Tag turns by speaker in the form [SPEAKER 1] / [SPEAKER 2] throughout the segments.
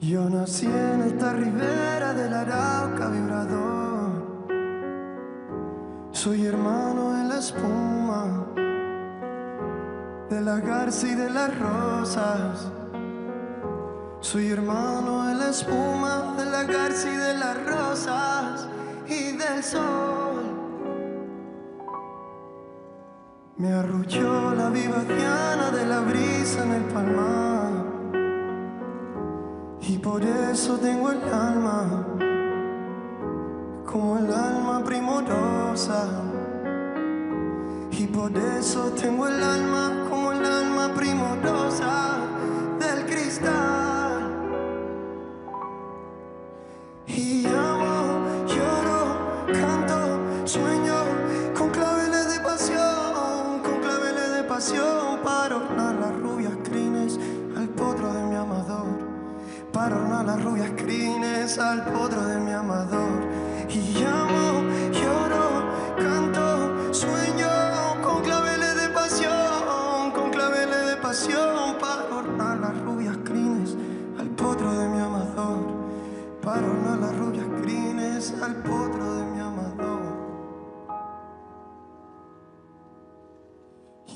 [SPEAKER 1] Yo nací en esta ribera del Arauca vibrador. Soy hermano de la espuma, de la garza y de las rosas. Soy hermano de la espuma, de la garza y de las rosas y del sol. Me arrulló la vivaciana de la brisa en el palmar. Y por eso tengo el alma como el alma primorosa. Y por eso tengo el alma como el alma primorosa del cristal. Y amo, lloro, canto, sueño con claveles de pasión para ornar las rubias crines al potro de mi amador. Para ornar las rubias crines al potro de mi amador. Y llamo, lloro, canto, sueño con claveles de pasión para ornar las rubias crines al potro de mi amador. Para ornar las rubias crines al potro de mi amador.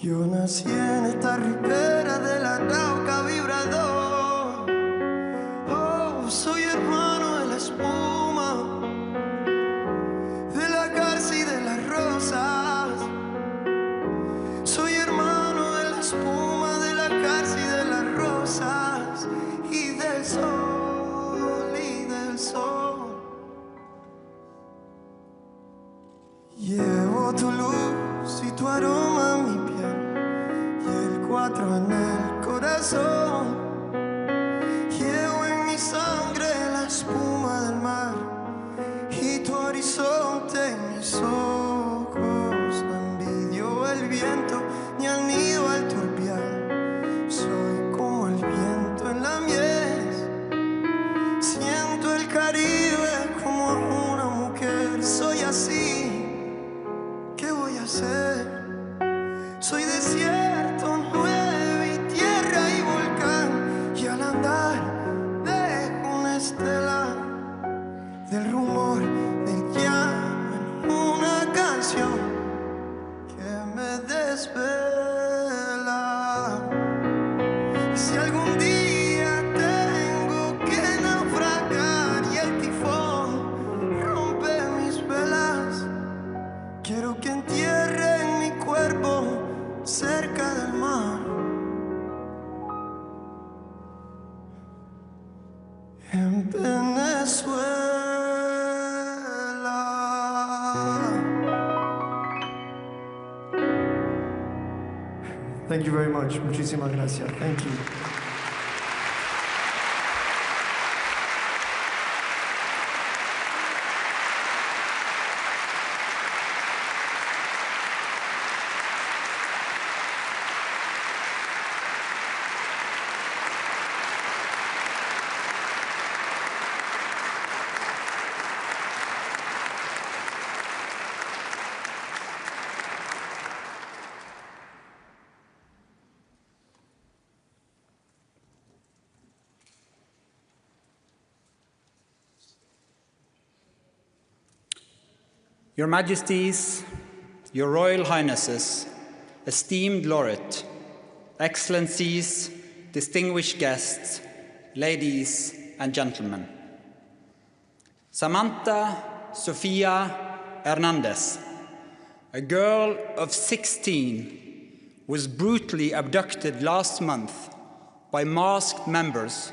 [SPEAKER 1] Yo nací en esta ribera del Arauca vibrador. Soy hermano de la espuma, de la garza y de las rosas. Soy hermano de la espuma, de la garza y de las rosas y del sol, y del sol. Llevo tu luz y tu aroma en mi piel y el 4 en el corazón. Sangre, la espuma del mar y tu horizonte en mis ojos. No envidio el viento ni al nido al turbial. Soy como el viento en la mies. Siento el Caribe como una mujer. Soy así, ¿qué voy a hacer? Soy desierto, nieve y tierra y volcán. Y al andar estela del rumor del llanto en una canción que me desvela. Y si algún día tengo que naufragar y el tifón rompe mis velas, quiero que entierren mi cuerpo cerca del mar. En Venezuela. Thank you very much. Muchísimas gracias. Thank you.
[SPEAKER 2] Your Majesties, Your Royal Highnesses, esteemed Laureate, Excellencies, distinguished guests, ladies and gentlemen. Samantha Sofia Hernandez, a girl of 16, was brutally abducted last month by masked members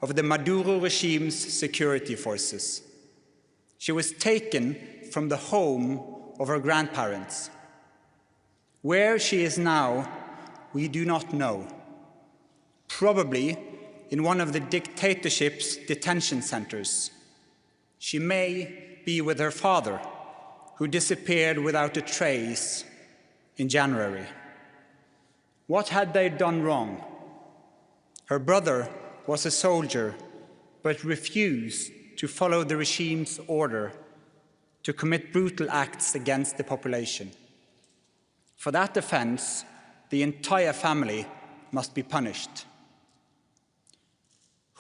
[SPEAKER 2] of the Maduro regime's security forces. She was taken from the home of her grandparents. Where she is now, we do not know. Probably in one of the dictatorship's detention centers. She may be with her father, who disappeared without a trace in January. What had they done wrong? Her brother was a soldier, but refused to follow the regime's order to commit brutal acts against the population. For that offense, the entire family must be punished.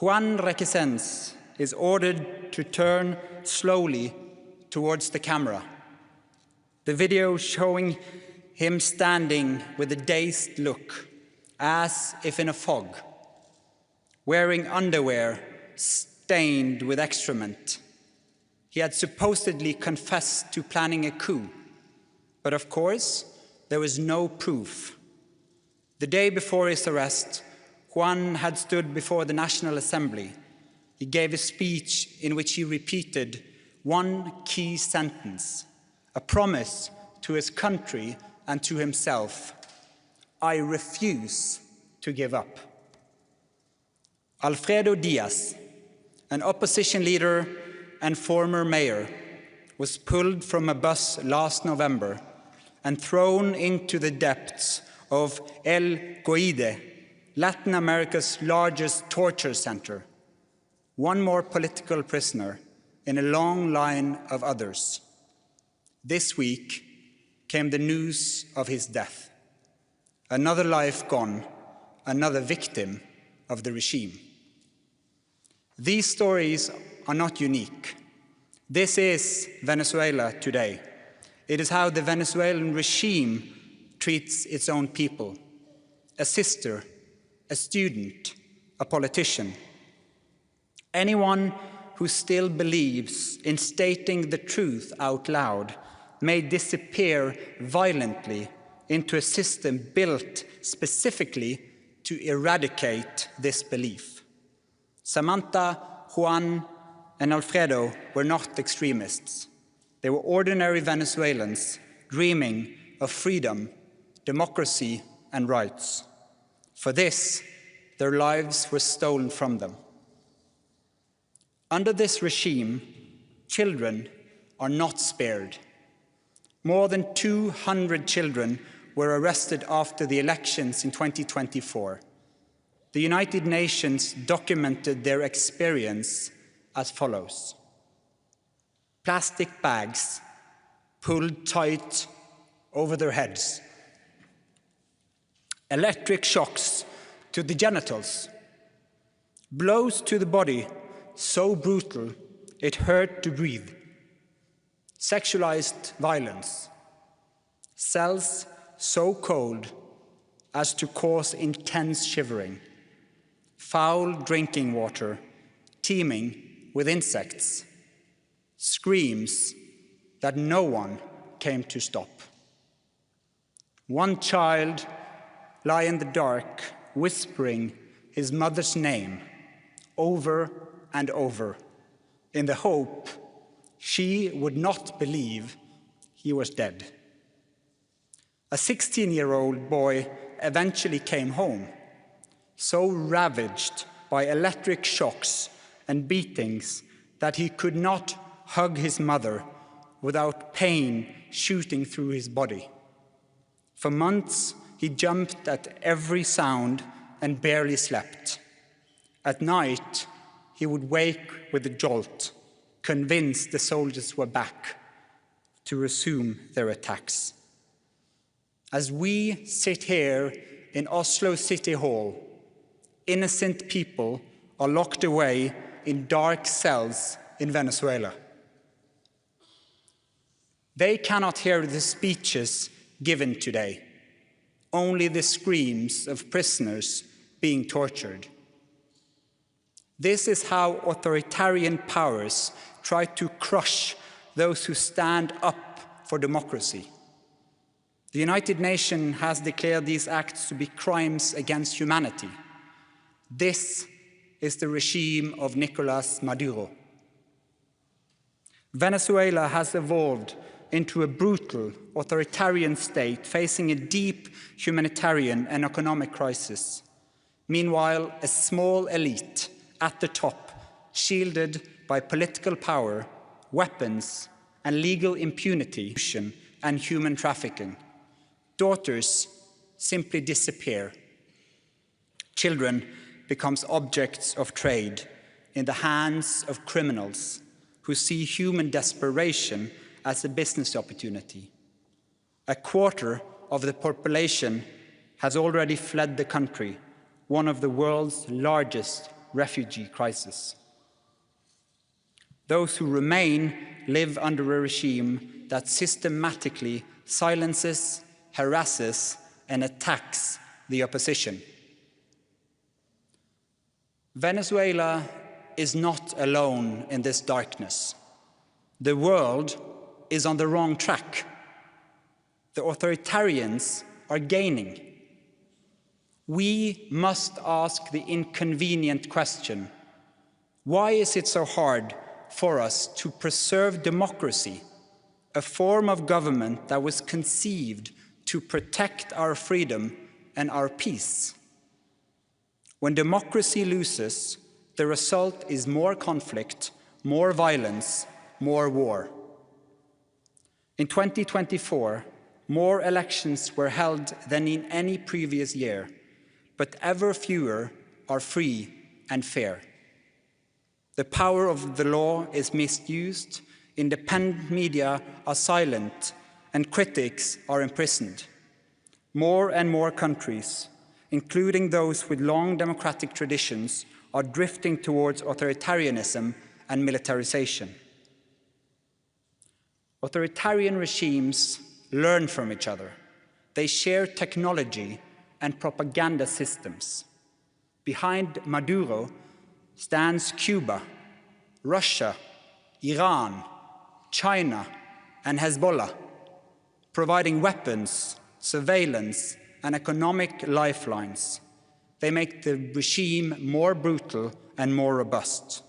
[SPEAKER 2] Juan Requesens is ordered to turn slowly towards the camera. The video showing him standing with a dazed look, as if in a fog, wearing underwear stained with excrement. He had supposedly confessed to planning a coup, but of course, there was no proof. The day before his arrest, Juan had stood before the National Assembly. He gave a speech in which he repeated one key sentence, a promise to his country and to himself: I refuse to give up. Alfredo Diaz, an opposition leader and former mayor, was pulled from a bus last November and thrown into the depths of El Coide, Latin America's largest torture center. One more political prisoner in a long line of others. This week came the news of his death. Another life gone, another victim of the regime. These stories are not unique. This is Venezuela today. It is how the Venezuelan regime treats its own people: a sister, a student, a politician. Anyone who still believes in stating the truth out loud may disappear violently into a system built specifically to eradicate this belief. Samantha, Juan, and Alfredo were not extremists. They were ordinary Venezuelans dreaming of freedom, democracy, and rights. For this, their lives were stolen from them. Under this regime, children are not spared. More than 200 children were arrested after the elections in 2024. The United Nations documented their experience as follows: plastic bags pulled tight over their heads, electric shocks to the genitals, blows to the body so brutal it hurt to breathe, sexualized violence, cells so cold as to cause intense shivering, foul drinking water teeming with insects, screams that no one came to stop. One child lay in the dark, whispering his mother's name over and over, in the hope she would not believe he was dead. A 16-year-old boy eventually came home, so ravaged by electric shocks and beatings that he could not hug his mother without pain shooting through his body. For months, he jumped at every sound and barely slept. At night, he would wake with a jolt, convinced the soldiers were back to resume their attacks. As we sit here in Oslo City Hall, innocent people are locked away in dark cells in Venezuela. They cannot hear the speeches given today, only the screams of prisoners being tortured. This is how authoritarian powers try to crush those who stand up for democracy. The United Nations has declared these acts to be crimes against humanity. This is the regime of Nicolás Maduro. Venezuela has evolved into a brutal, authoritarian state facing a deep humanitarian and economic crisis. Meanwhile, a small elite at the top, shielded by political power, weapons, and legal impunity, and human trafficking. Daughters simply disappear. Children become objects of trade in the hands of criminals who see human desperation as a business opportunity. A quarter of the population has already fled the country, one of the world's largest refugee crisis. Those who remain live under a regime that systematically silences, harasses, and attacks the opposition. Venezuela is not alone in this darkness. The world is on the wrong track. The authoritarians are gaining. We must ask the inconvenient question: why is it so hard for us to preserve democracy, a form of government that was conceived to protect our freedom and our peace? When democracy loses, the result is more conflict, more violence, more war. In 2024, more elections were held than in any previous year, but ever fewer are free and fair. The power of the law is misused, independent media are silent, and critics are imprisoned. More and more countries, including those with long democratic traditions, are drifting towards authoritarianism and militarization. Authoritarian regimes learn from each other. They share technology and propaganda systems. Behind Maduro stands Cuba, Russia, Iran, China, and Hezbollah, providing weapons, surveillance, and economic lifelines. They make the regime more brutal and more robust.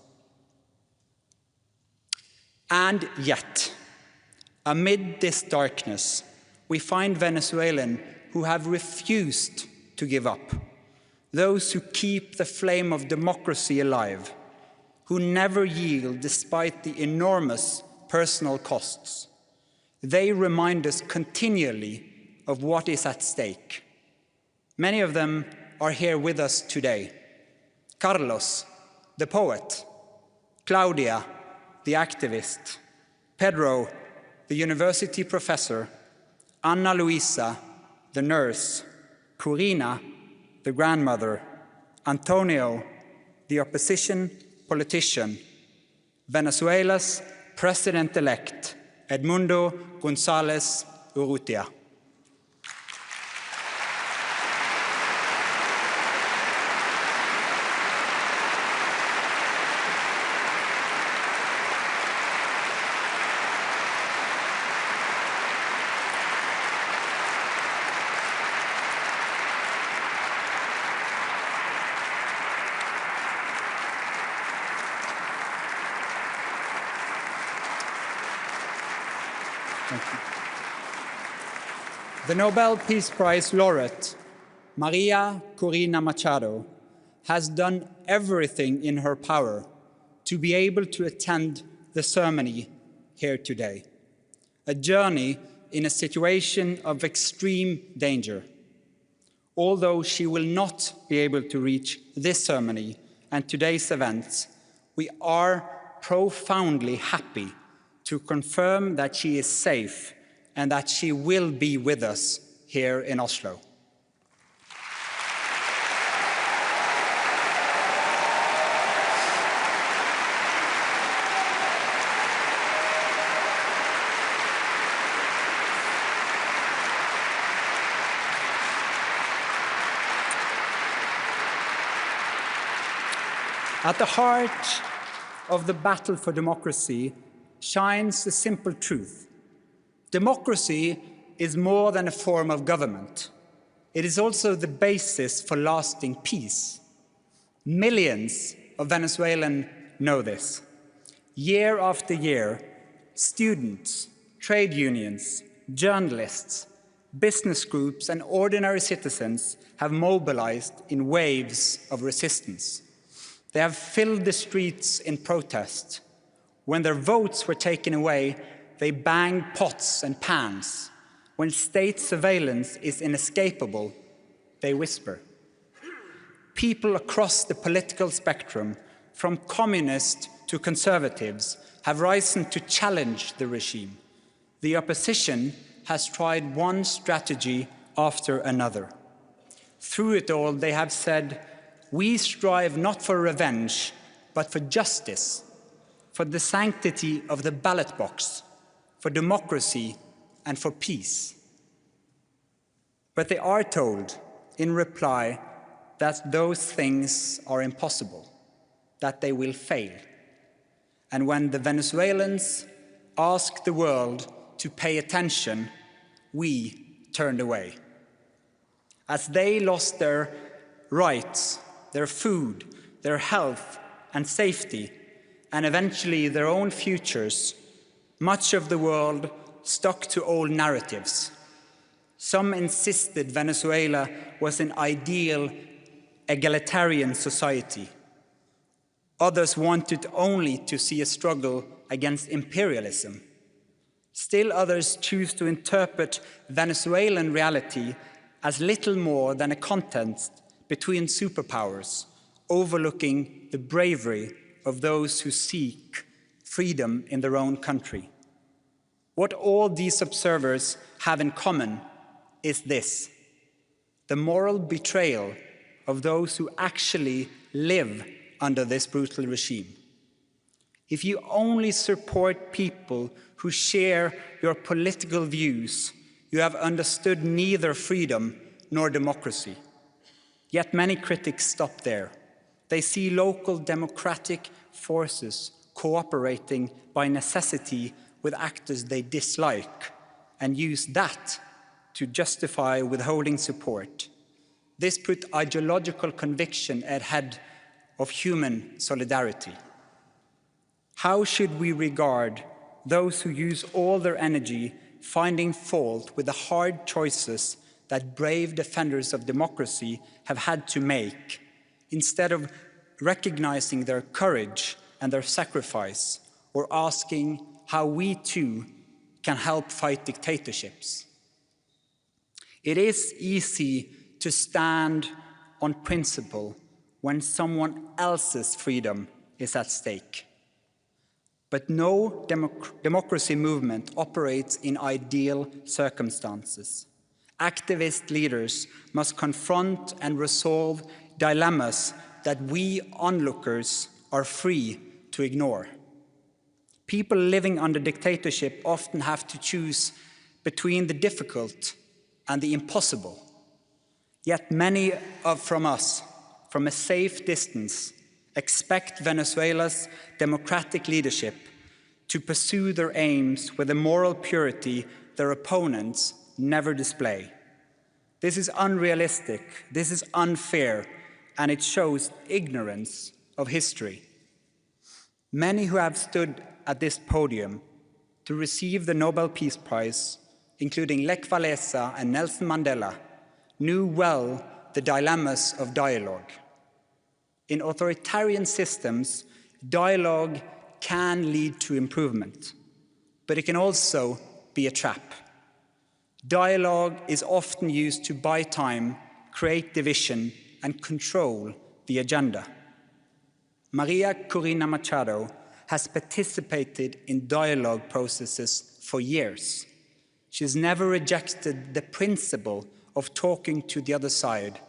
[SPEAKER 2] And yet, amid this darkness, we find Venezuelans who have refused to give up, those who keep the flame of democracy alive, who never yield despite the enormous personal costs. They remind us continually of what is at stake. Many of them are here with us today. Carlos, the poet; Claudia, the activist; Pedro, the university professor; Ana Luisa, the nurse; Corina, the grandmother; Antonio, the opposition politician; Venezuela's president-elect, Edmundo González Urrutia. The Nobel Peace Prize laureate, Maria Corina Machado, has done everything in her power to be able to attend the ceremony here today, a journey in a situation of extreme danger. Although she will not be able to reach this ceremony and today's events, we are profoundly happy to confirm that she is safe and that she will be with us here in Oslo. At the heart of the battle for democracy shines the simple truth. Democracy is more than a form of government. It is also the basis for lasting peace. Millions of Venezuelans know this. Year after year, students, trade unions, journalists, business groups, and ordinary citizens have mobilized in waves of resistance. They have filled the streets in protest. When their votes were taken away, they banged pots and pans. When state surveillance is inescapable, they whisper. People across the political spectrum, from communists to conservatives, have risen to challenge the regime. The opposition has tried one strategy after another. Through it all, they have said, we strive not for revenge, but for justice, for the sanctity of the ballot box, for democracy, and for peace. But they are told, in reply, that those things are impossible, that they will fail. And when the Venezuelans asked the world to pay attention, we turned away. As they lost their rights, their food, their health and safety, and eventually their own futures, much of the world stuck to old narratives. Some insisted Venezuela was an ideal egalitarian society. Others wanted only to see a struggle against imperialism. Still others choose to interpret Venezuelan reality as little more than a contest between superpowers, overlooking the bravery of those who seek freedom in their own country. What all these observers have in common is this: the moral betrayal of those who actually live under this brutal regime. If you only support people who share your political views, you have understood neither freedom nor democracy. Yet many critics stop there. They see local democratic forces cooperating by necessity with actors they dislike and use that to justify withholding support. This put ideological conviction ahead of human solidarity. How should we regard those who use all their energy finding fault with the hard choices that brave defenders of democracy have had to make, instead of recognizing their courage and their sacrifice, or asking how we too can help fight dictatorships? It is easy to stand on principle when someone else's freedom is at stake. But no democracy movement operates in ideal circumstances. Activist leaders must confront and resolve dilemmas that we onlookers are free to ignore. People living under dictatorship often have to choose between the difficult and the impossible. Yet many from us, from a safe distance, expect Venezuela's democratic leadership to pursue their aims with a moral purity their opponents never display. This is unrealistic, this is unfair, and it shows ignorance of history. Many who have stood at this podium to receive the Nobel Peace Prize, including Lech Walesa and Nelson Mandela, knew well the dilemmas of dialogue. In authoritarian systems, dialogue can lead to improvement, but it can also be a trap. Dialogue is often used to buy time, create division, and control the agenda. Maria Corina Machado has participated in dialogue processes for years. She's never rejected the principle of talking to the other side,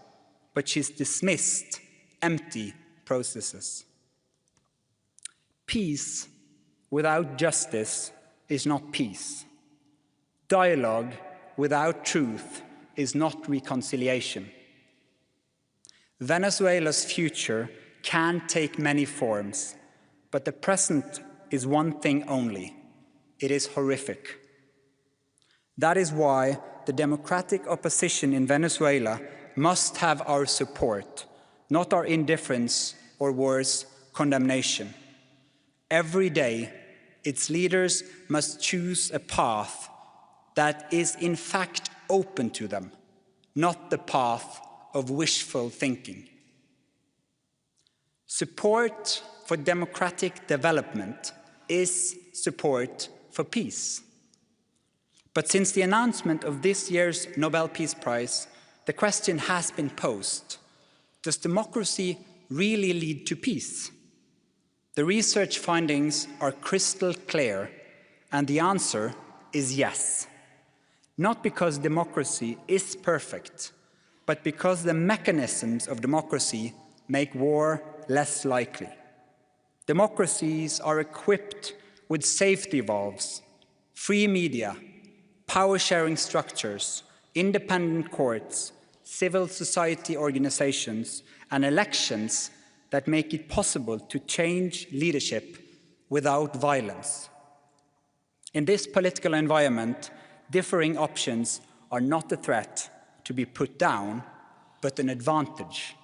[SPEAKER 2] but she's dismissed empty processes. Peace without justice is not peace. Dialogue without truth is not reconciliation. Venezuela's future can take many forms, but the present is one thing only. It is horrific. That is why the democratic opposition in Venezuela must have our support, not our indifference or worse, condemnation. Every day, its leaders must choose a path that is in fact open to them, not the path of wishful thinking. Support for democratic development is support for peace. But since the announcement of this year's Nobel Peace Prize, the question has been posed: does democracy really lead to peace? The research findings are crystal clear, and the answer is yes. Not because democracy is perfect, but because the mechanisms of democracy make war less likely. Democracies are equipped with safety valves, free media, power-sharing structures, independent courts, civil society organizations, and elections that make it possible to change leadership without violence. In this political environment, differing options are not a threat to be put down, but an advantage.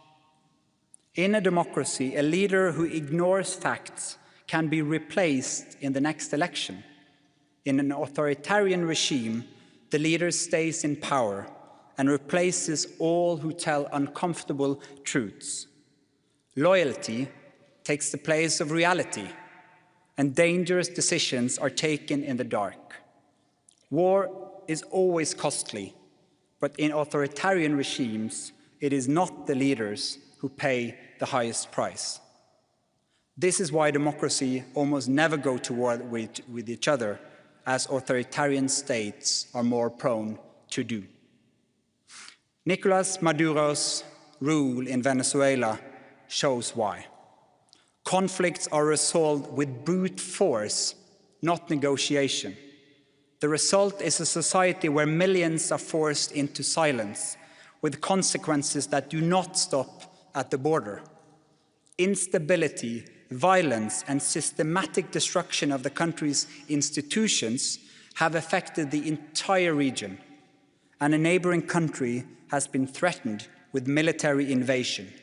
[SPEAKER 2] In a democracy, a leader who ignores facts can be replaced in the next election. In an authoritarian regime, the leader stays in power and replaces all who tell uncomfortable truths. Loyalty takes the place of reality, and dangerous decisions are taken in the dark. War is always costly, but in authoritarian regimes, it is not the leaders who pay the highest price. This is why democracy almost never go to war with each other, as authoritarian states are more prone to do. Nicolas Maduro's rule in Venezuela shows why. Conflicts are resolved with brute force, not negotiation. The result is a society where millions are forced into silence, with consequences that do not stop at the border. Instability, violence, and systematic destruction of the country's institutions have affected the entire region, and a neighboring country has been threatened with military invasion.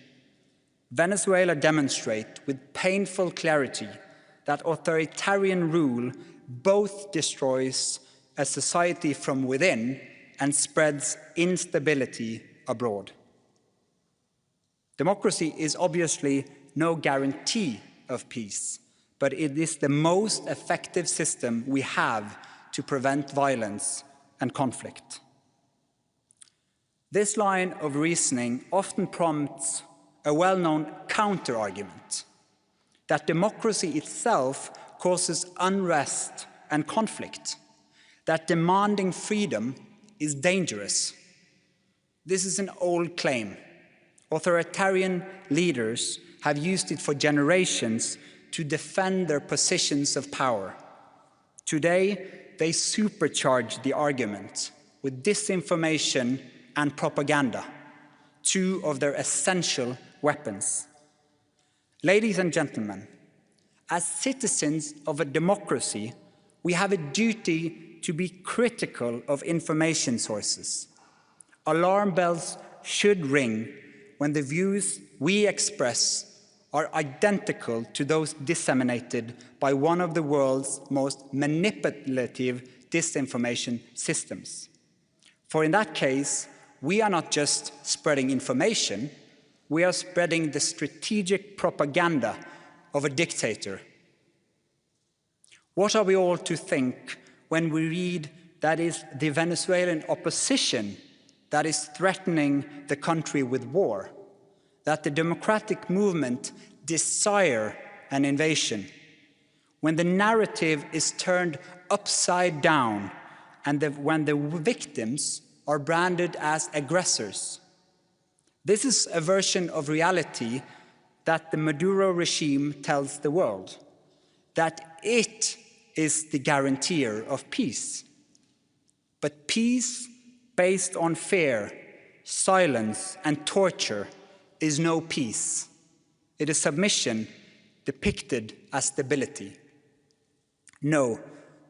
[SPEAKER 2] Venezuela demonstrates with painful clarity that authoritarian rule both destroys a society from within and spreads instability abroad. Democracy is obviously no guarantee of peace, but it is the most effective system we have to prevent violence and conflict. This line of reasoning often prompts a well-known counter-argument that democracy itself causes unrest and conflict, that demanding freedom is dangerous. This is an old claim. Authoritarian leaders have used it for generations to defend their positions of power. Today, they supercharge the argument with disinformation and propaganda, two of their essential weapons. Ladies and gentlemen, as citizens of a democracy, we have a duty to be critical of information sources. Alarm bells should ring when the views we express are identical to those disseminated by one of the world's most manipulative disinformation systems. For in that case, we are not just spreading information, we are spreading the strategic propaganda of a dictator. What are we all to think when we read that it is the Venezuelan opposition that is threatening the country with war, that the democratic movement desire an invasion, when the narrative is turned upside down and when the victims are branded as aggressors? This is a version of reality that the Maduro regime tells the world, that it is the guarantor of peace. But peace based on fear, silence, and torture is no peace. It is submission depicted as stability. No,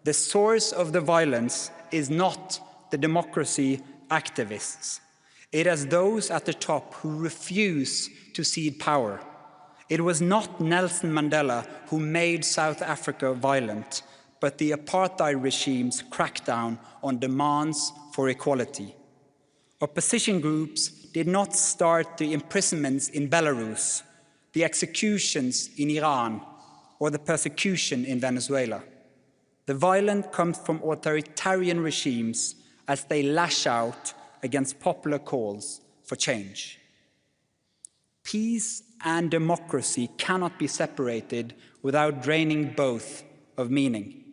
[SPEAKER 2] the source of the violence is not the democracy activists. It is those at the top who refuse to cede power. It was not Nelson Mandela who made South Africa violent, but the apartheid regime's crackdown on demands for equality. Opposition groups did not start the imprisonments in Belarus, the executions in Iran, or the persecution in Venezuela. The violence comes from authoritarian regimes as they lash out against popular calls for change. Peace and democracy cannot be separated without draining both of meaning.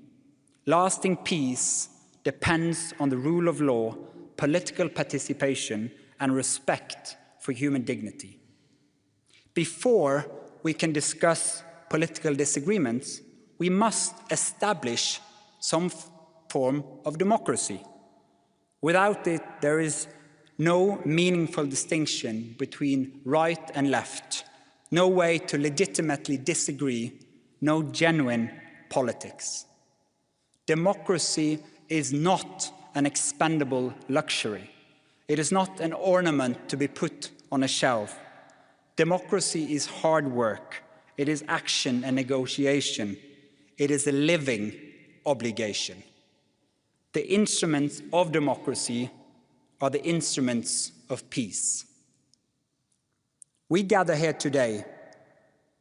[SPEAKER 2] Lasting peace depends on the rule of law, political participation, and respect for human dignity. Before we can discuss political disagreements, we must establish some form of democracy. Without it, there is no meaningful distinction between right and left, no way to legitimately disagree, no genuine politics. Democracy is not an expendable luxury. It is not an ornament to be put on a shelf. Democracy is hard work. It is action and negotiation. It is a living obligation. The instruments of democracy are the instruments of peace. We gather here today,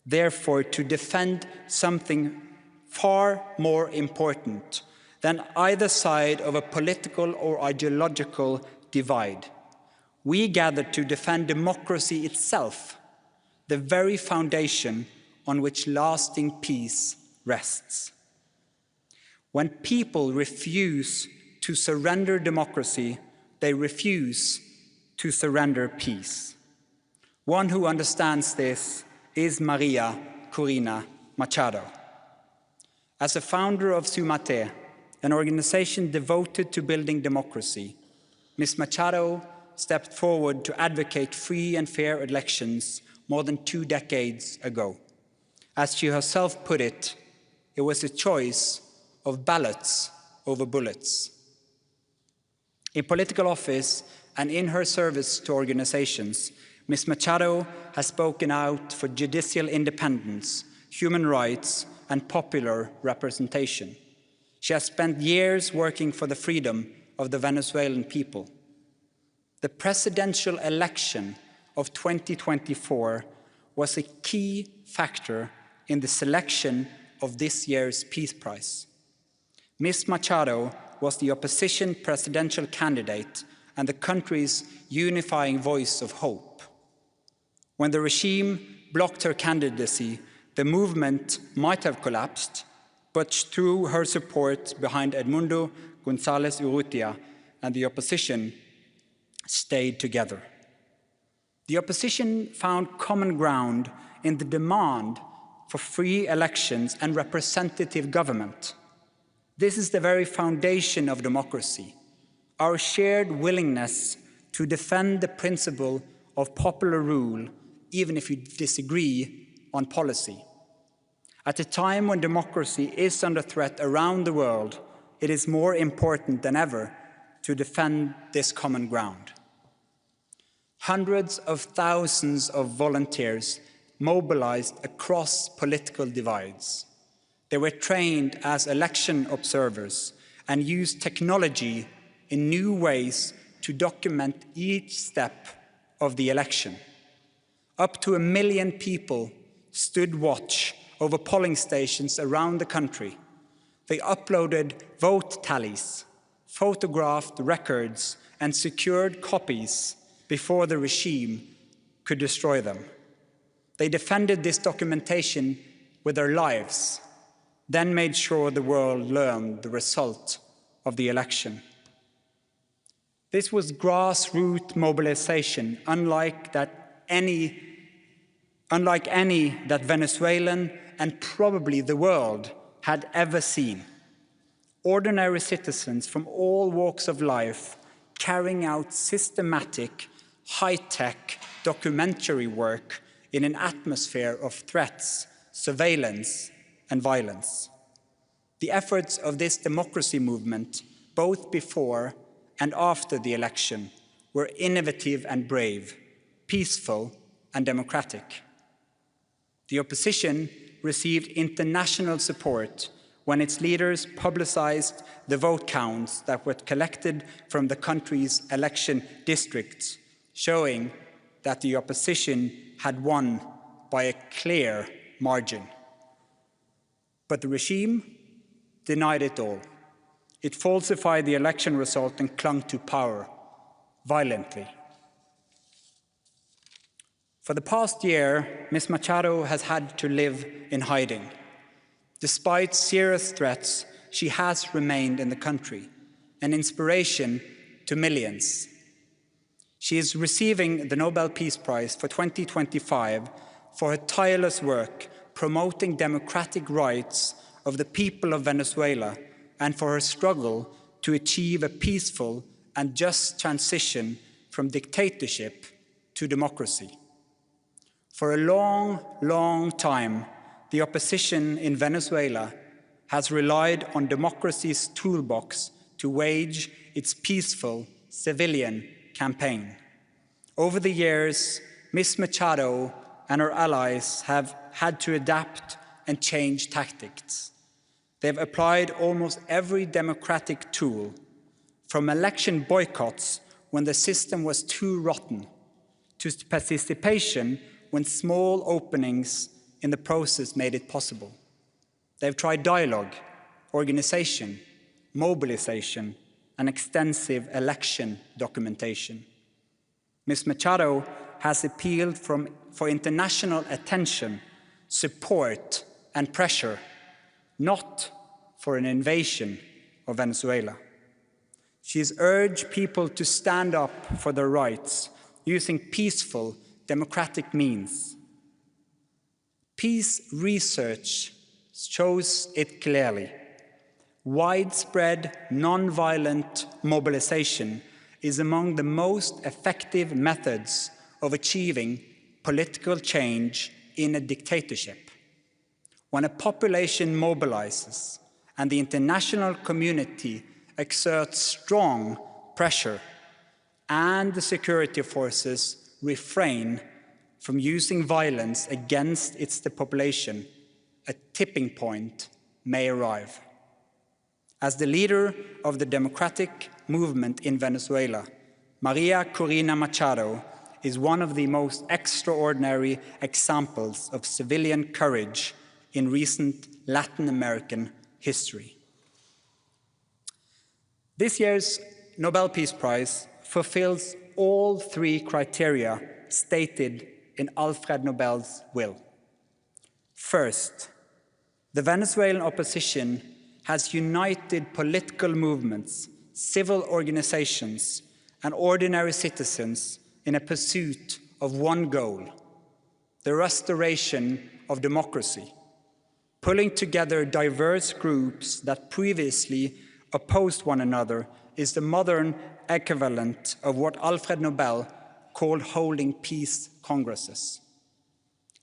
[SPEAKER 2] therefore, to defend something far more important than either side of a political or ideological divide. We gather to defend democracy itself, the very foundation on which lasting peace rests. When people refuse to surrender democracy, they refuse to surrender peace. One who understands this is Maria Corina Machado. As a founder of Sumate, an organization devoted to building democracy, Ms. Machado stepped forward to advocate free and fair elections more than 2 decades ago. As she herself put it, it was a choice of ballots over bullets. In political office and in her service to organizations, Ms. Machado has spoken out for judicial independence, human rights, and popular representation. She has spent years working for the freedom of the Venezuelan people. The presidential election of 2024 was a key factor in the selection of this year's Peace Prize. Ms. Machado was the opposition presidential candidate and the country's unifying voice of hope. When the regime blocked her candidacy, the movement might have collapsed, but through her support behind Edmundo González Urrutia and the opposition stayed together. The opposition found common ground in the demand for free elections and representative government. This is the very foundation of democracy, our shared willingness to defend the principle of popular rule, even if you disagree on policy. At a time when democracy is under threat around the world, it is more important than ever to defend this common ground. Hundreds of thousands of volunteers mobilized across political divides. They were trained as election observers and used technology in new ways to document each step of the election. Up to 1 million people stood watch over polling stations around the country. They uploaded vote tallies, photographed records, and secured copies before the regime could destroy them. They defended this documentation with their lives, then made sure the world learned the result of the election. This was grassroots mobilization, unlike any that Venezuelan and probably the world had ever seen. Ordinary citizens from all walks of life carrying out systematic, high-tech documentary work in an atmosphere of threats, surveillance, and violence. The efforts of this democracy movement, both before and after the election, were innovative and brave, peaceful and democratic. The opposition received international support when its leaders publicized the vote counts that were collected from the country's election districts, showing that the opposition had won by a clear margin. But the regime denied it all. It falsified the election result and clung to power violently. For the past year, Ms. Machado has had to live in hiding. Despite serious threats, she has remained in the country, an inspiration to millions. She is receiving the Nobel Peace Prize for 2025, for her tireless work promoting democratic rights of the people of Venezuela and for her struggle to achieve a peaceful and just transition from dictatorship to democracy. For a long, long time, the opposition in Venezuela has relied on democracy's toolbox to wage its peaceful civilian campaign. Over the years, Ms. Machado and her allies have had to adapt and change tactics. They've applied almost every democratic tool, from election boycotts when the system was too rotten, to participation when small openings in the process made it possible. They've tried dialogue, organization, mobilization, and extensive election documentation. Ms. Machado has appealed for international attention, support, and pressure, not for an invasion of Venezuela. She has urged people to stand up for their rights using peaceful, democratic means. Peace research shows it clearly. Widespread, non-violent mobilization is among the most effective methods of achieving political change in a dictatorship. When a population mobilizes and the international community exerts strong pressure and the security forces refrain from using violence against the population, a tipping point may arrive. As the leader of the democratic movement in Venezuela, Maria Corina Machado is one of the most extraordinary examples of civilian courage in recent Latin American history. This year's Nobel Peace Prize fulfills all three criteria stated in Alfred Nobel's will. First, the Venezuelan opposition has united political movements, civil organizations, and ordinary citizens in a pursuit of one goal: the restoration of democracy, pulling together diverse groups that previously opposed one another is the modern equivalent of what Alfred Nobel called holding peace congresses.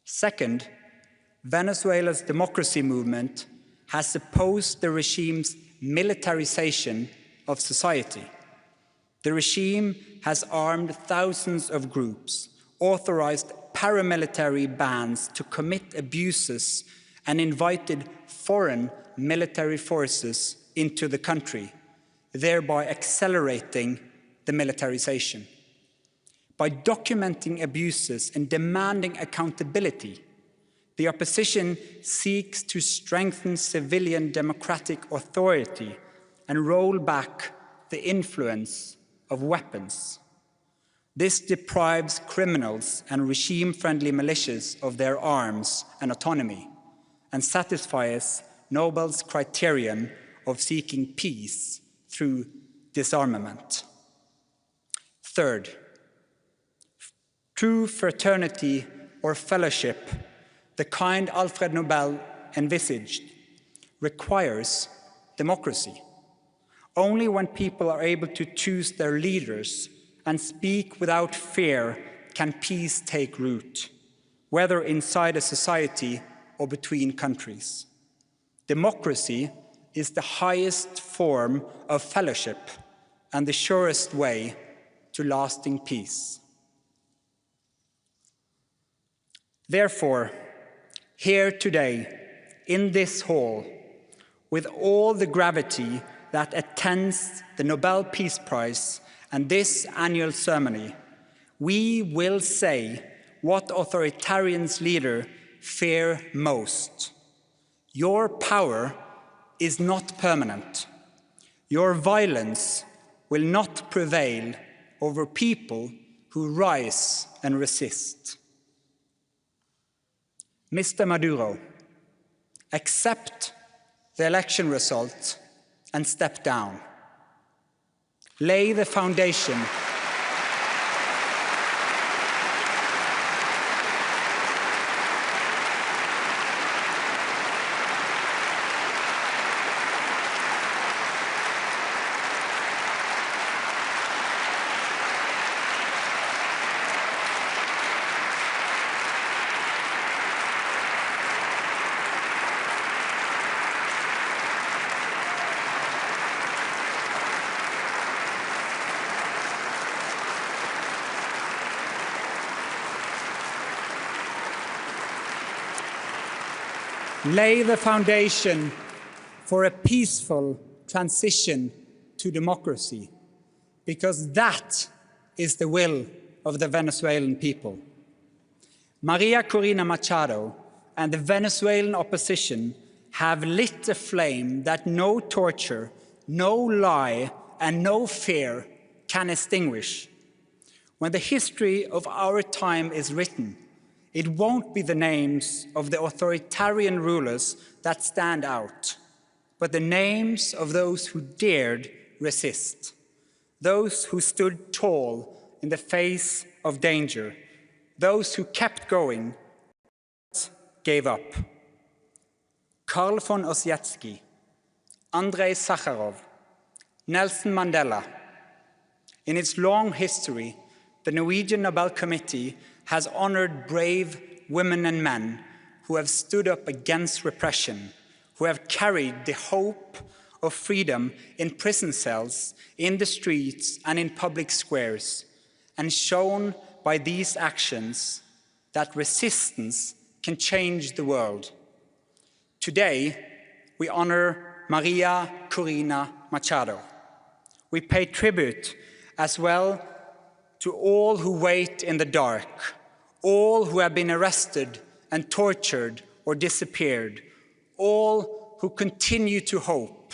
[SPEAKER 2] Second, Venezuela's democracy movement has opposed the regime's militarization of society. The regime has armed thousands of groups, authorized paramilitary bands to commit abuses, and invited foreign military forces into the country, thereby accelerating the militarization. By documenting abuses and demanding accountability, the opposition seeks to strengthen civilian democratic authority and roll back the influence of weapons. This deprives criminals and regime-friendly militias of their arms and autonomy, and satisfies Nobel's criterion of seeking peace through disarmament. Third, true fraternity or fellowship, the kind Alfred Nobel envisaged, requires democracy. Only when people are able to choose their leaders and speak without fear can peace take root, whether inside a society or between countries. Democracy is the highest form of fellowship and the surest way to lasting peace. Therefore, here today, in this hall, with all the gravity that attends the Nobel Peace Prize and this annual ceremony, we will say what authoritarian's leader fear most. Your power is not permanent. Your violence will not prevail over people who rise and resist. Mr. Maduro, accept the election result and step down. Lay the foundation . lay the foundation for a peaceful transition to democracy, because that is the will of the Venezuelan people. Maria Corina Machado and the Venezuelan opposition have lit a flame that no torture, no lie, and no fear can extinguish. When the history of our time is written, it won't be the names of the authoritarian rulers that stand out, but the names of those who dared resist, those who stood tall in the face of danger, those who kept going, gave up. Carl von Ossietzky, Andrei Sakharov, Nelson Mandela. In its long history, the Norwegian Nobel Committee has honored brave women and men who have stood up against repression, who have carried the hope of freedom in prison cells, in the streets, and in public squares, and shown by these actions that resistance can change the world. Today, we honor Maria Corina Machado. We pay tribute as well to all who wait in the dark, all who have been arrested and tortured or disappeared, all who continue to hope,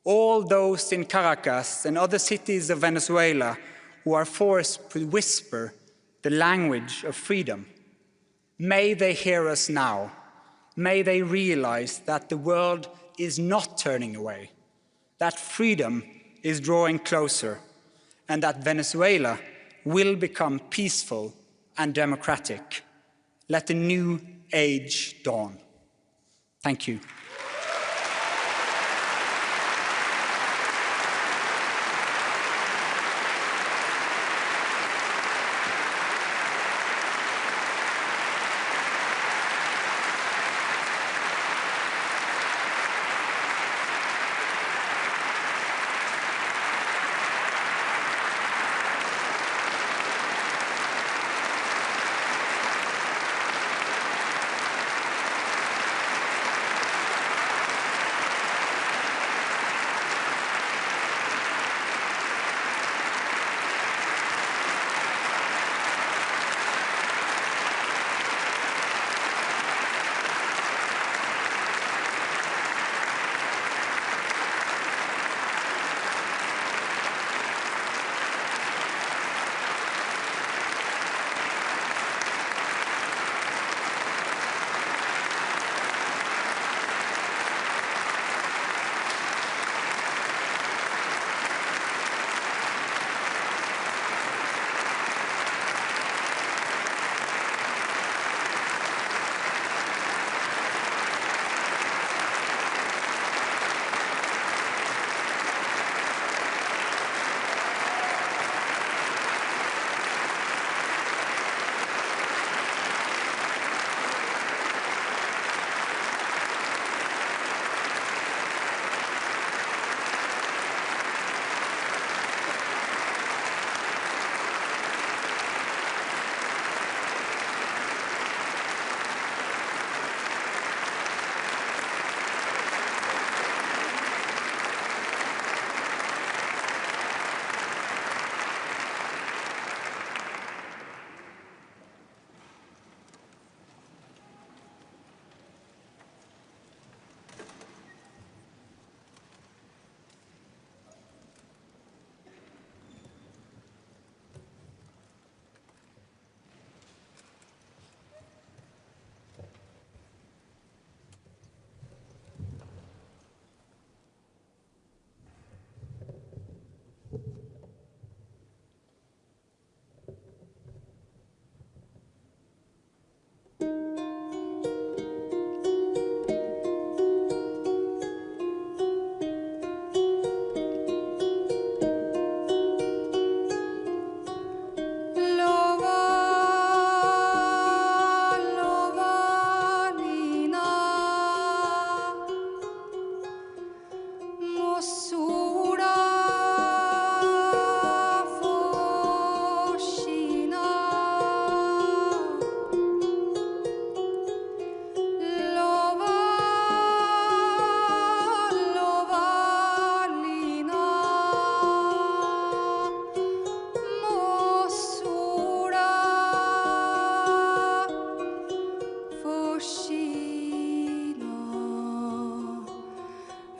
[SPEAKER 2] all those in Caracas and other cities of Venezuela who are forced to whisper the language of freedom. May they hear us now. May they realize that the world is not turning away, that freedom is drawing closer, and that Venezuela will become peaceful and democratic. Let a new age dawn. Thank you.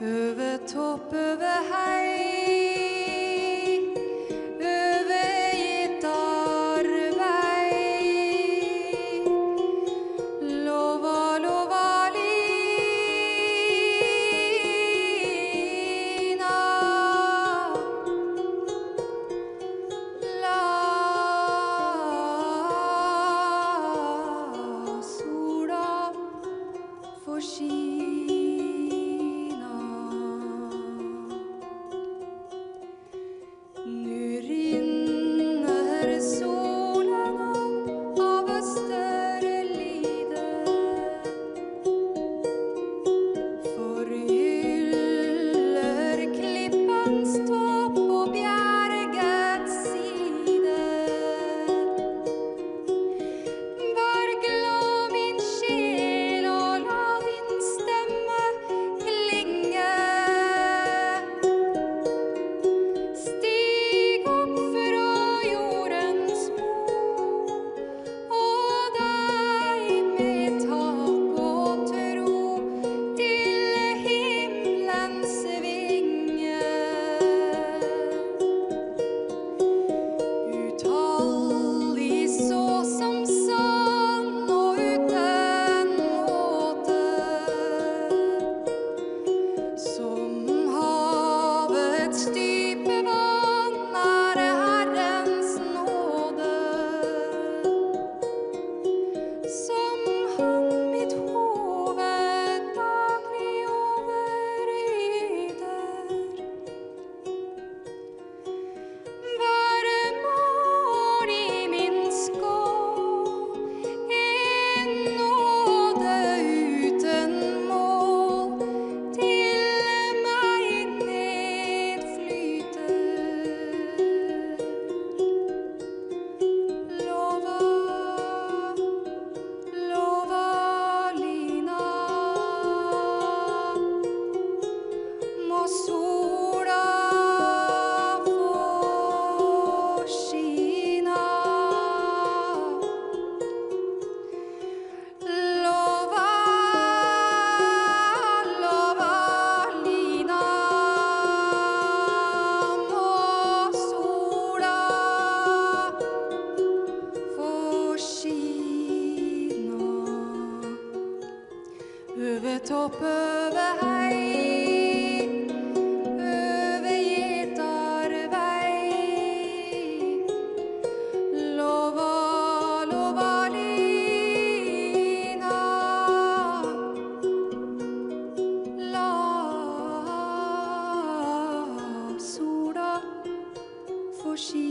[SPEAKER 1] Över topp, över hej, över gitarrberg. Lova, lova lina. La sola får skina. Nu rinner solen opp av Østerlide. Forgyller klippens topp og bjergets side. Vær glad min sjel og la din stemme klinge. Stig opp fra jordens bord, og deg med tak og tro til himmelens vinge. Utallig så som sann og uten måte, som havets dype vann er Herrens nåde. Som han mitt hoved daglig overyder. Være mål i min skål, en nåde uten mål, til meg nedflyter. Lova, lova lina. Må sola få skina. Lova, lova lina. Må sola få skina. Over topp, over hei, over gitarrvei. Lova, lova lina. La sola få skina.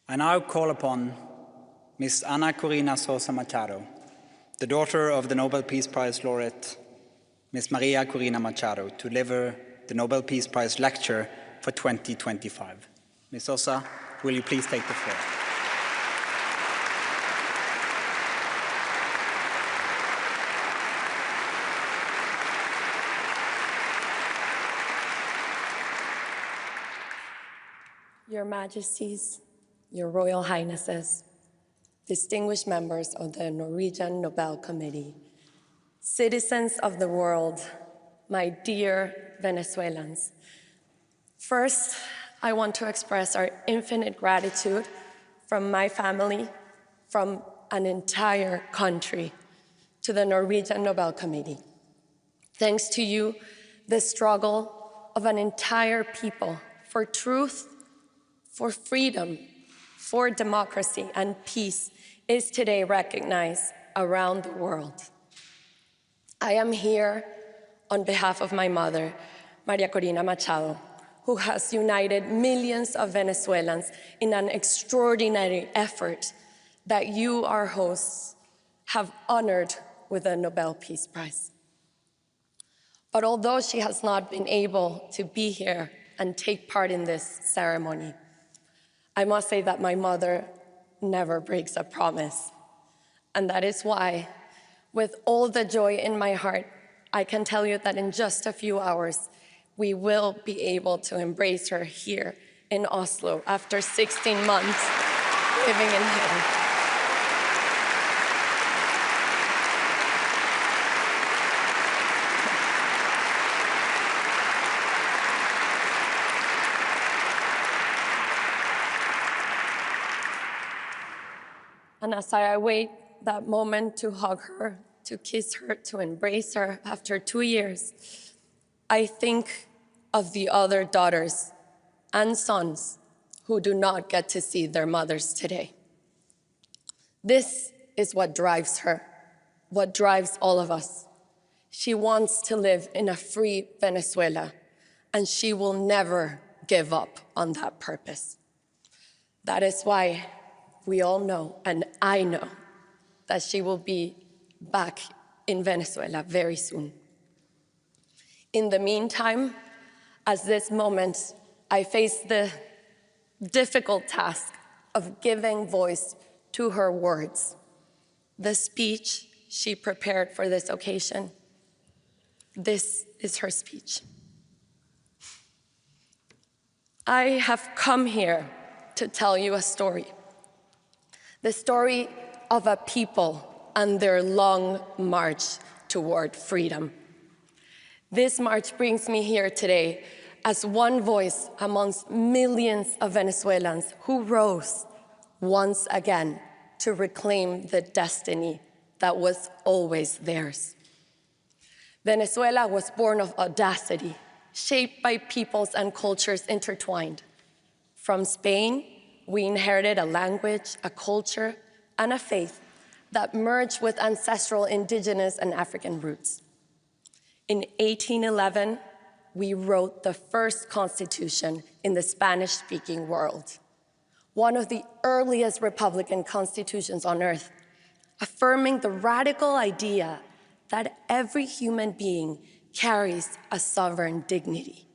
[SPEAKER 2] I now call upon Ms. Maria Corina Machado, the daughter of the Nobel Peace Prize laureate, Ms. Maria Corina Machado, to deliver the Nobel Peace Prize lecture for 2025. Ms. Sosa, will you please take the floor?
[SPEAKER 3] Your Majesties, Your Royal Highnesses, distinguished members of the Norwegian Nobel Committee, citizens of the world, my dear Venezuelans. First, I want to express our infinite gratitude from my family, from an entire country, to the Norwegian Nobel Committee. Thanks to you, the struggle of an entire people for truth, for freedom, for democracy and peace is today recognized around the world. I am here on behalf of my mother, Maria Corina Machado, who has united millions of Venezuelans in an extraordinary effort that you, our hosts, have honored with the Nobel Peace Prize. But although she has not been able to be here and take part in this ceremony, I must say that my mother never breaks a promise. And that is why, with all the joy in my heart, I can tell you that in just a few hours, we will be able to embrace her here in Oslo after 16 months living in heaven. And as I await that moment to hug her, to kiss her, to embrace her after 2 years, I think of the other daughters and sons who do not get to see their mothers today. This is what drives her, what drives all of us. She wants to live in a free Venezuela, and she will never give up on that purpose. That is why we all know, and I know, that she will be back in Venezuela very soon. In the meantime, at this moment, I face the difficult task of giving voice to her words, the speech she prepared for this occasion. This is her speech. I have come here to tell you a story. The story of a people and their long march toward freedom. This march brings me here today as one voice amongst millions of Venezuelans who rose once again to reclaim the destiny that was always theirs. Venezuela was born of audacity, shaped by peoples and cultures intertwined. From Spain, we inherited a language, a culture, and a faith that merged with ancestral indigenous and African roots. In 1811, we wrote the first constitution in the Spanish-speaking world, one of the earliest republican constitutions on earth, affirming the radical idea that every human being carries a sovereign dignity.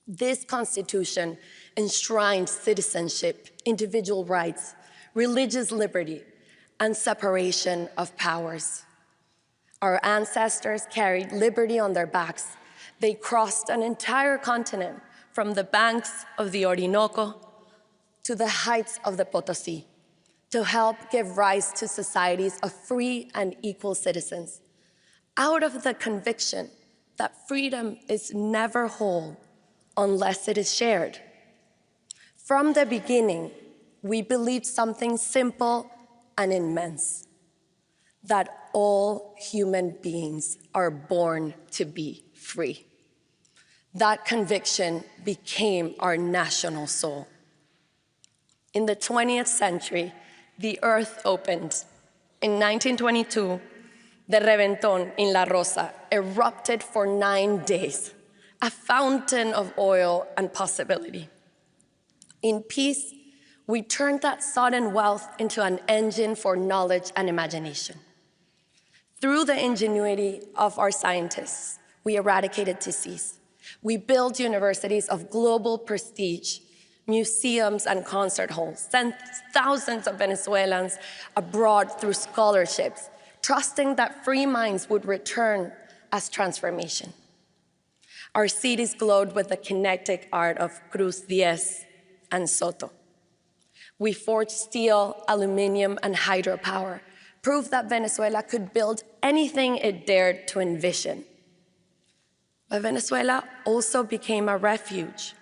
[SPEAKER 3] This constitution enshrined citizenship, individual rights, religious liberty, and separation of powers. Our ancestors carried liberty on their backs. They crossed an entire continent from the banks of the Orinoco to the heights of the Potosí to help give rise to societies of free and equal citizens, out of the conviction that freedom is never whole unless it is shared. From the beginning, we believed something simple and immense, that all human beings are born to be free. That conviction became our national soul. In the 20th century, the earth opened. In 1922, the Reventón in La Rosa erupted for 9 days, a fountain of oil and possibility. In peace, we turned that sudden wealth into an engine for knowledge and imagination. Through the ingenuity of our scientists, we eradicated disease. We built universities of global prestige, museums and concert halls, sent thousands of Venezuelans abroad through scholarships, trusting that free minds would return as transformation. Our cities glowed with the kinetic art of Cruz Diez and Soto. We forged steel, aluminum, and hydropower, proof that Venezuela could build anything it dared to envision. But Venezuela also became a refuge.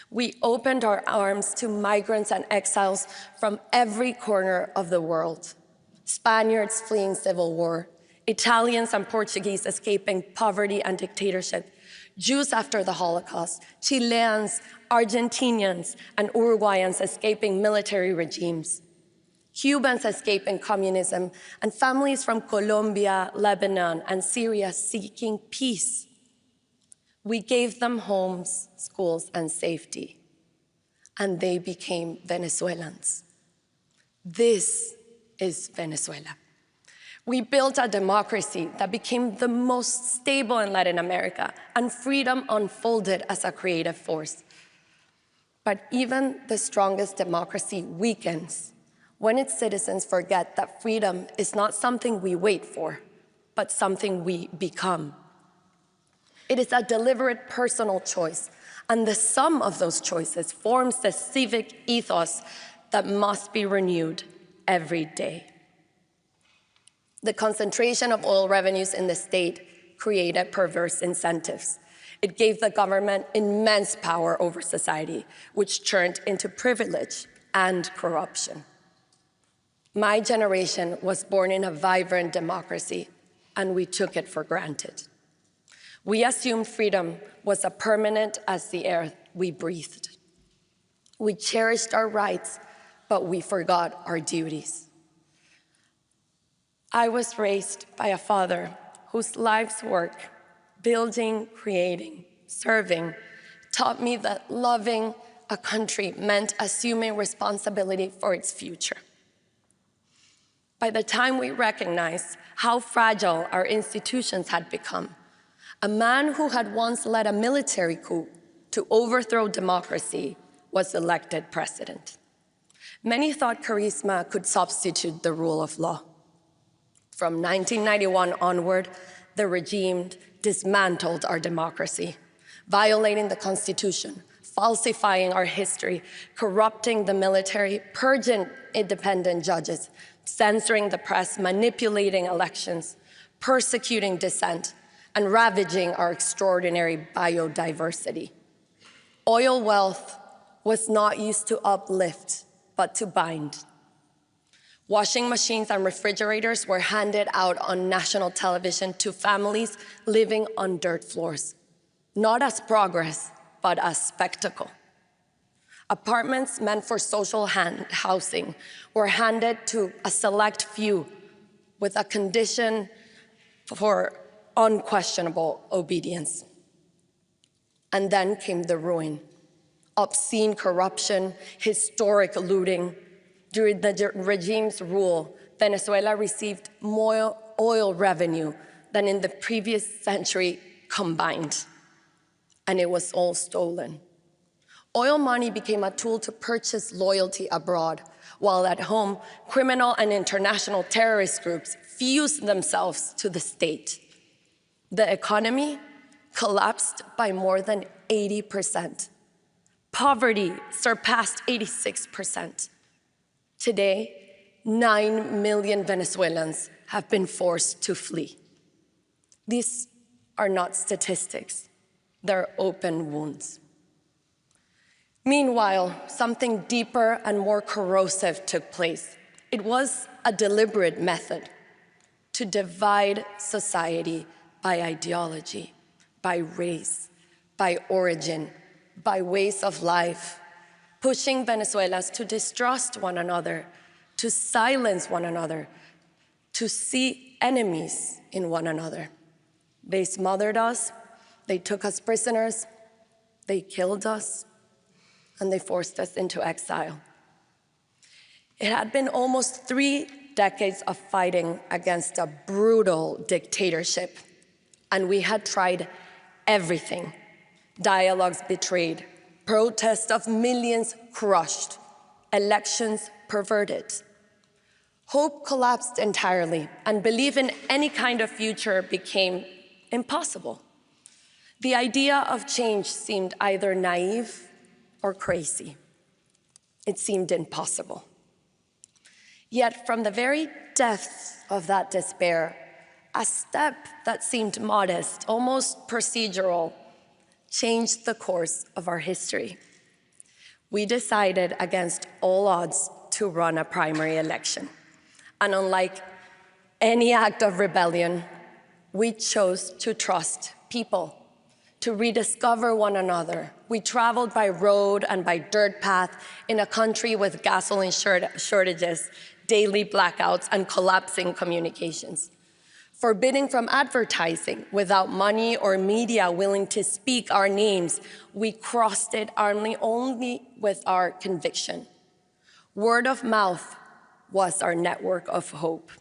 [SPEAKER 3] We opened our arms to migrants and exiles from every corner of the world. Spaniards fleeing civil war, Italians and Portuguese escaping poverty and dictatorship, Jews after the Holocaust, Chileans, Argentinians, and Uruguayans escaping military regimes, Cubans escaping communism, and families from Colombia, Lebanon, and Syria seeking peace. We gave them homes, schools, and safety, and they became Venezuelans. This is Venezuela. We built a democracy that became the most stable in Latin America, and freedom unfolded as a creative force. But even the strongest democracy weakens when its citizens forget that freedom is not something we wait for, but something we become. It is a deliberate personal choice, and the sum of those choices forms the civic ethos that must be renewed every day. The concentration of oil revenues in the state created perverse incentives. It gave the government immense power over society, which turned into privilege and corruption. My generation was born in a vibrant democracy, and we took it for granted. We assumed freedom was as permanent as the air we breathed. We cherished our rights, but we forgot our duties. I was raised by a father whose life's work, building, creating, serving, taught me that loving a country meant assuming responsibility for its future. By the time we recognized how fragile our institutions had become, a man who had once led a military coup to overthrow democracy was elected president. Many thought charisma could substitute the rule of law. From 1991 onward, the regime dismantled our democracy, violating the Constitution, falsifying our history, corrupting the military, purging independent judges, censoring the press, manipulating elections, persecuting dissent, and ravaging our extraordinary biodiversity. Oil wealth was not used to uplift, but to bind. Washing machines and refrigerators were handed out on national television to families living on dirt floors, not as progress, but as spectacle. Apartments meant for social housing were handed to a select few with a condition for unquestionable obedience. And then came the ruin, obscene corruption, historic looting. During the regime's rule, Venezuela received more oil revenue than in the previous century combined, and it was all stolen. Oil money became a tool to purchase loyalty abroad, while at home, criminal and international terrorist groups fused themselves to the state. The economy collapsed by more than 80%. Poverty surpassed 86%. Today, 9 million Venezuelans have been forced to flee. These are not statistics, they're open wounds. Meanwhile, something deeper and more corrosive took place. It was a deliberate method to divide society by ideology, by race, by origin, by ways of life, pushing Venezuelans to distrust one another, to silence one another, to see enemies in one another. They smothered us, they took us prisoners, they killed us, and they forced us into exile. It had been almost 3 decades of fighting against a brutal dictatorship, and we had tried everything. Dialogues betrayed, protests of millions crushed, elections perverted. Hope collapsed entirely, and belief in any kind of future became impossible. The idea of change seemed either naive or crazy. It seemed impossible. Yet from the very depths of that despair, a step that seemed modest, almost procedural, changed the course of our history. We decided against all odds to run a primary election. And unlike any act of rebellion, we chose to trust people, to rediscover one another. We traveled by road and by dirt path in a country with gasoline shortages, daily blackouts, and collapsing communications. Forbidding from advertising without money or media willing to speak our names, we crossed it only with our conviction. Word of mouth was our network of hope.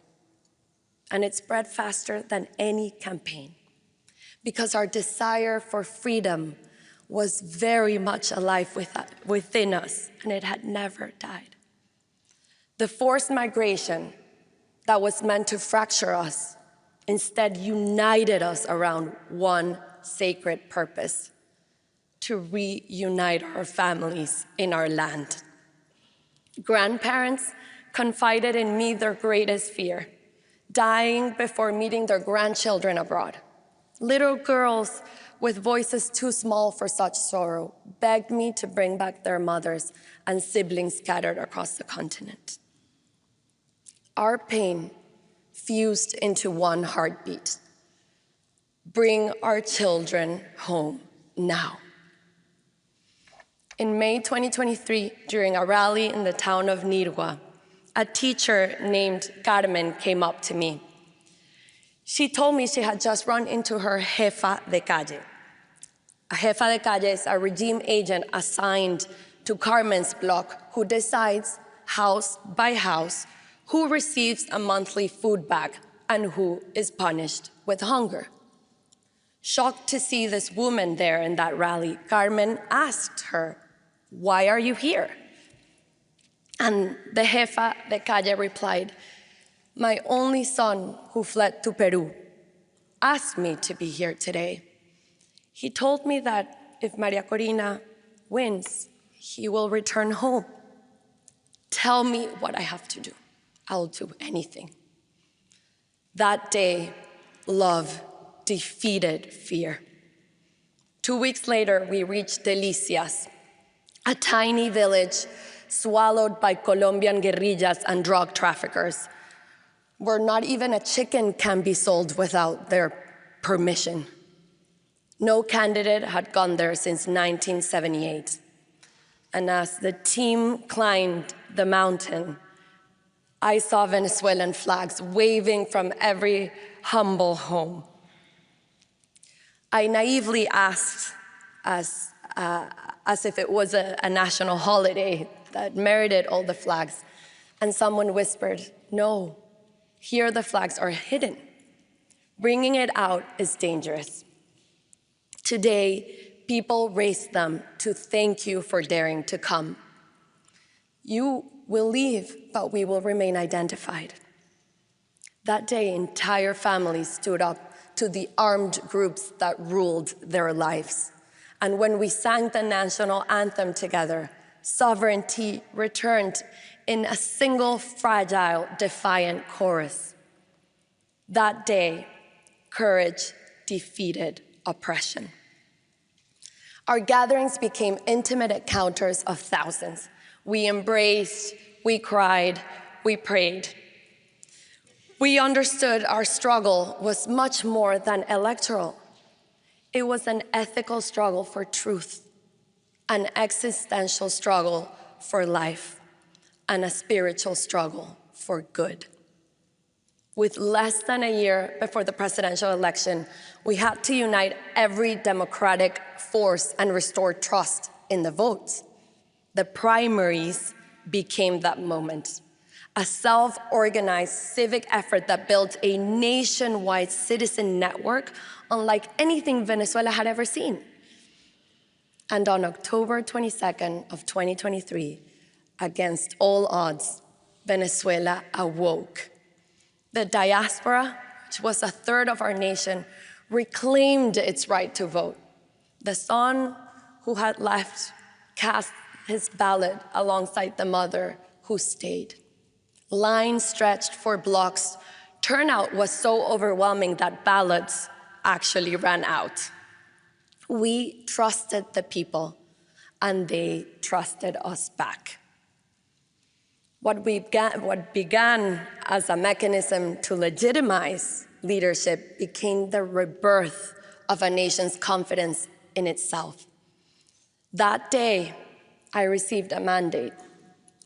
[SPEAKER 3] And it spread faster than any campaign because our desire for freedom was very much alive within us, and it had never died. The forced migration that was meant to fracture us instead united us around one sacred purpose: to reunite our families in our land. Grandparents confided in me their greatest fear: dying before meeting their grandchildren abroad. Little girls with voices too small for such sorrow begged me to bring back their mothers and siblings scattered across the continent. Our pain fused into one heartbeat: bring our children home now. In May 2023, during a rally in the town of Nirgua, a teacher named Carmen came up to me. She told me she had just run into her jefa de calle. A jefa de calle is a regime agent assigned to Carmen's block who decides, house by house, who receives a monthly food bag and who is punished with hunger. Shocked to see this woman there in that rally, Carmen asked her, "Why are you here?" And the jefa de calle replied, "My only son, who fled to Peru, asked me to be here today. He told me that if Maria Corina wins, he will return home. Tell me what I have to do. I'll do anything." That day, love defeated fear. 2 weeks later, we reached Delicias, a tiny village swallowed by Colombian guerrillas and drug traffickers, where not even a chicken can be sold without their permission. No candidate had gone there since 1978. And as the team climbed the mountain, I saw Venezuelan flags waving from every humble home. I naively asked, as if it was a national holiday that merited all the flags, and someone whispered, "No, here the flags are hidden. Bringing it out is dangerous." Today, people raise them to thank you for daring to come. You will leave, but we will remain identified. That day, entire families stood up to the armed groups that ruled their lives. And when we sang the national anthem together, sovereignty returned in a single fragile, defiant chorus. That day, courage defeated oppression. Our gatherings became intimate encounters of thousands. We embraced, we cried, we prayed. We understood our struggle was much more than electoral. It was an ethical struggle for truth, an existential struggle for life, and a spiritual struggle for good. With less than a year before the presidential election, we had to unite every democratic force and restore trust in the votes. The primaries became that moment, a self-organized civic effort that built a nationwide citizen network unlike anything Venezuela had ever seen. And on October 22nd of 2023, against all odds, Venezuela awoke. The diaspora, which was a third of our nation, reclaimed its right to vote. The son who had left cast his ballot alongside the mother who stayed. Lines stretched for blocks. Turnout was so overwhelming that ballots actually ran out. We trusted the people, and they trusted us back. What began as a mechanism to legitimize leadership became the rebirth of a nation's confidence in itself. That day, I received a mandate,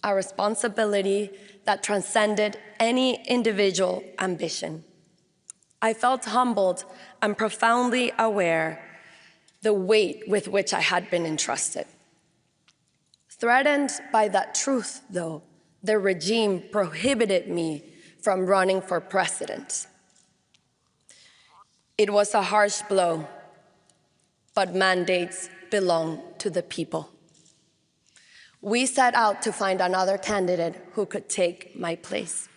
[SPEAKER 3] a responsibility that transcended any individual ambition. I felt humbled and profoundly aware the weight with which I had been entrusted. Threatened by that truth, though, the regime prohibited me from running for president. It was a harsh blow, but mandates belong to the people. We set out to find another candidate who could take my place.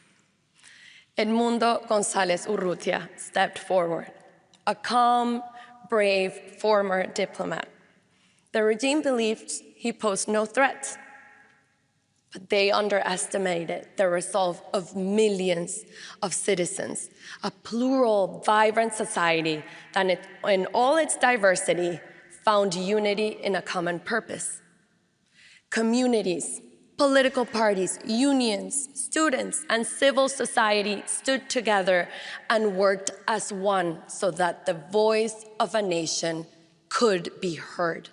[SPEAKER 3] Edmundo González Urrutia stepped forward, a calm, brave former diplomat. The regime believed he posed no threat, but they underestimated the resolve of millions of citizens, a plural, vibrant society that in all its diversity found unity in a common purpose. Communities, political parties, unions, students, and civil society stood together and worked as one so that the voice of a nation could be heard.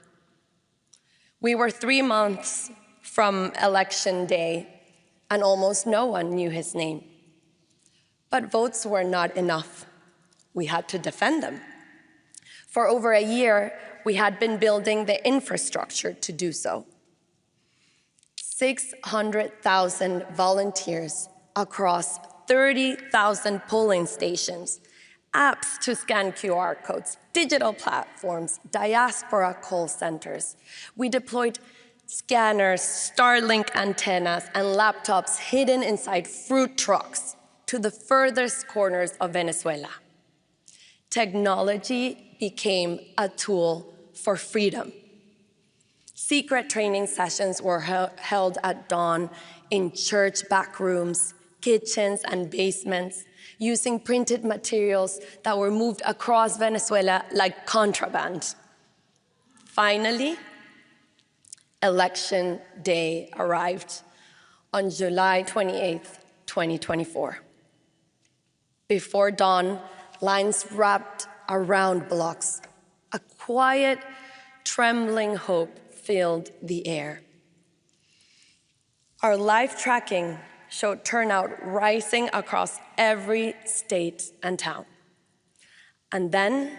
[SPEAKER 3] We were 3 months from election day, and almost no one knew his name. But votes were not enough. We had to defend them. For over a year, we had been building the infrastructure to do so. 600,000 volunteers across 30,000 polling stations, apps to scan QR codes, digital platforms, diaspora call centers. We deployed scanners, Starlink antennas, and laptops hidden inside fruit trucks to the furthest corners of Venezuela. Technology became a tool for freedom. Secret training sessions were held at dawn in church back rooms, kitchens, and basements, using printed materials that were moved across Venezuela like contraband. Finally, Election Day arrived on July 28, 2024. Before dawn, lines wrapped around blocks. A quiet, trembling hope filled the air. Our live tracking showed turnout rising across every state and town. And then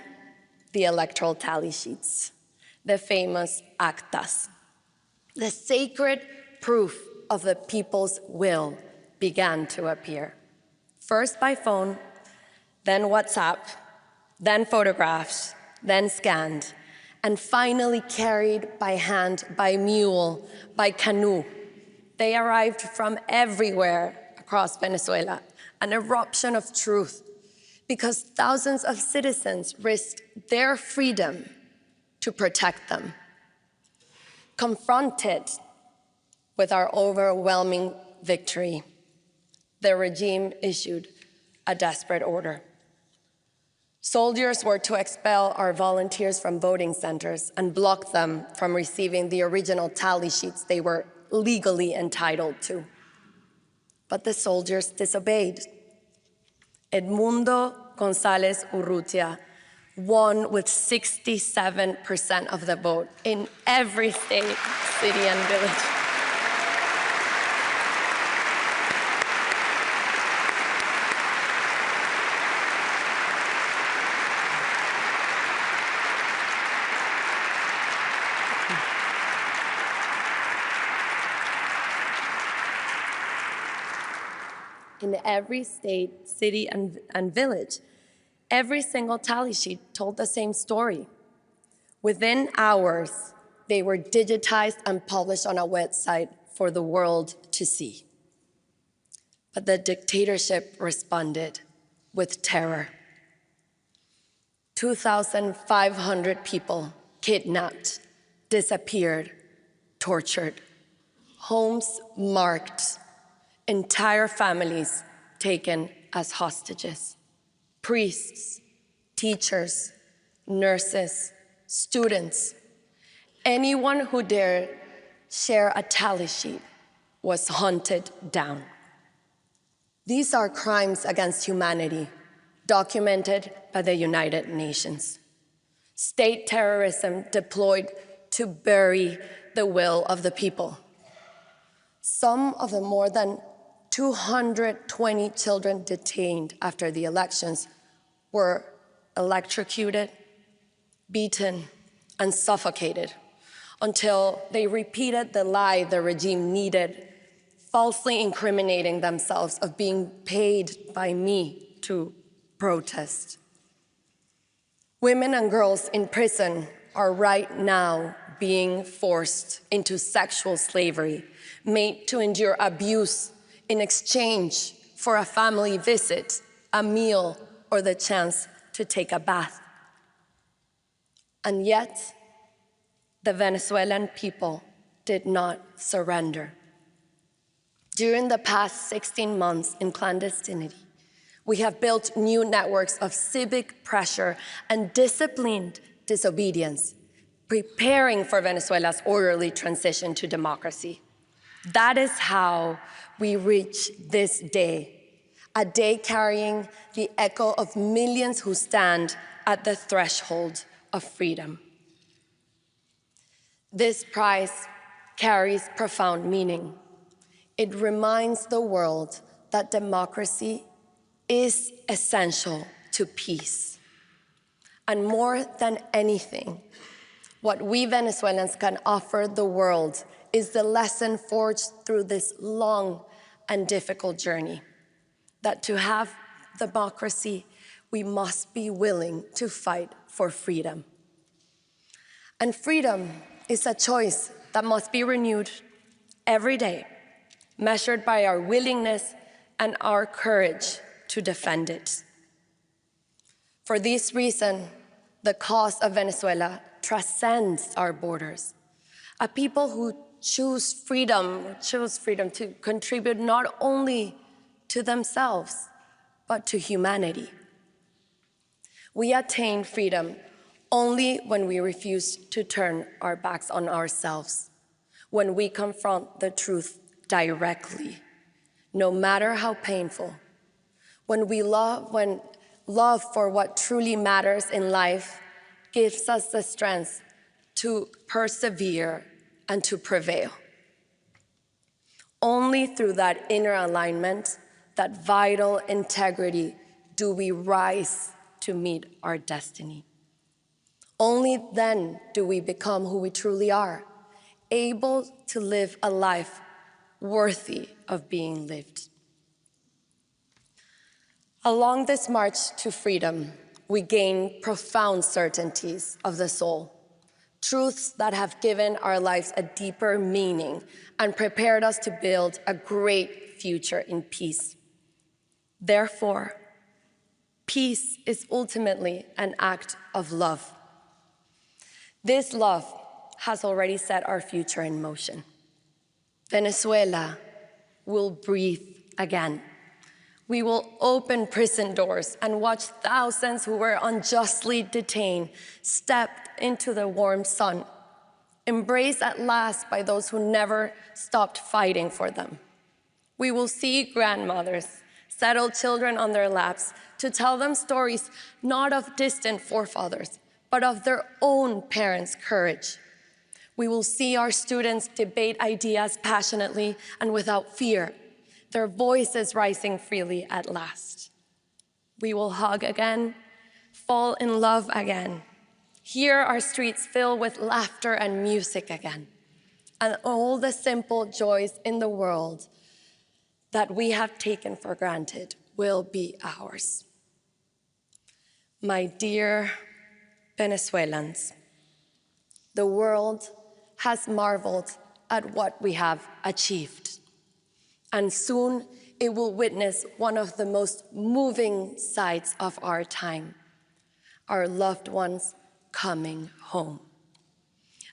[SPEAKER 3] the electoral tally sheets, the famous actas. The sacred proof of the people's will began to appear. First by phone, then WhatsApp, then photographs, then scanned, and finally carried by hand, by mule, by canoe. They arrived from everywhere across Venezuela, an eruption of truth, because thousands of citizens risked their freedom to protect them. Confronted with our overwhelming victory, the regime issued a desperate order. Soldiers were to expel our volunteers from voting centers and block them from receiving the original tally sheets they were legally entitled to. But the soldiers disobeyed. Edmundo González Urrutia won with 67% of the vote in every state, city, and village. In every state, city, and village, every single tally sheet told the same story. Within hours, they were digitized and published on a website for the world to see. But the dictatorship responded with terror. 2,500 people kidnapped, disappeared, tortured, homes marked, entire families taken as hostages. Priests, teachers, nurses, students, anyone who dared share a tally sheet was hunted down. These are crimes against humanity, documented by the United Nations. State terrorism deployed to bury the will of the people. Some of the more than 220 children detained after the elections were electrocuted, beaten, and suffocated until they repeated the lie the regime needed, falsely incriminating themselves of being paid by me to protest. Women and girls in prison are right now being forced into sexual slavery, made to endure abuse in exchange for a family visit, a meal, or the chance to take a bath. And yet, the Venezuelan people did not surrender. During the past 16 months in clandestinity, we have built new networks of civic pressure and disciplined disobedience, preparing for Venezuela's orderly transition to democracy. That is how we reach this day, a day carrying the echo of millions who stand at the threshold of freedom. This prize carries profound meaning. It reminds the world that democracy is essential to peace. And more than anything, what we Venezuelans can offer the world is the lesson forged through this long and difficult journey, that to have democracy, we must be willing to fight for freedom. And freedom is a choice that must be renewed every day, measured by our willingness and our courage to defend it. For this reason, the cause of Venezuela transcends our borders. A people who choose freedom to contribute not only to themselves, but to humanity. We attain freedom only when we refuse to turn our backs on ourselves, when we confront the truth directly, no matter how painful, when love for what truly matters in life gives us the strength to persevere and to prevail. Only through that inner alignment, that vital integrity, do we rise to meet our destiny. Only then do we become who we truly are, able to live a life worthy of being lived. Along this march to freedom, we gain profound certainties of the soul, truths that have given our lives a deeper meaning and prepared us to build a great future in peace. Therefore, peace is ultimately an act of love. This love has already set our future in motion. Venezuela will breathe again. We will open prison doors and watch thousands who were unjustly detained step into the warm sun, embraced at last by those who never stopped fighting for them. We will see grandmothers settle children on their laps to tell them stories not of distant forefathers, but of their own parents' courage. We will see our students debate ideas passionately and without fear, their voices rising freely at last. We will hug again, fall in love again, hear our streets fill with laughter and music again, and all the simple joys in the world that we have taken for granted will be ours. My dear Venezuelans, the world has marveled at what we have achieved, and soon it will witness one of the most moving sights of our time, our loved ones coming home.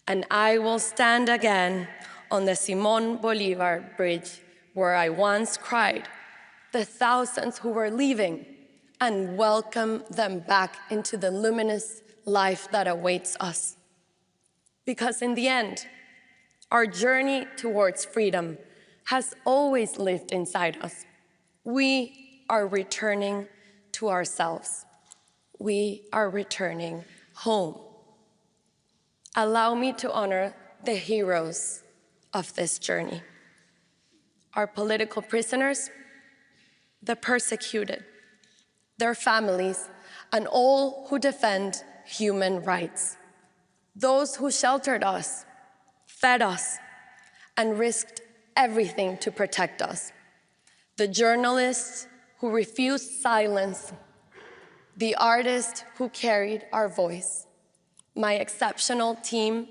[SPEAKER 3] And I will stand again on the Simón Bolívar Bridge where I once cried the thousands who were leaving and welcome them back into the luminous life that awaits us. Because in the end, our journey towards freedom has always lived inside us. We are returning to ourselves. We are returning home. Allow me to honor the heroes of this journey. Our political prisoners, the persecuted, their families, and all who defend human rights. Those who sheltered us, fed us, and risked everything to protect us. The journalists who refused silence, the artists who carried our voice, my exceptional team,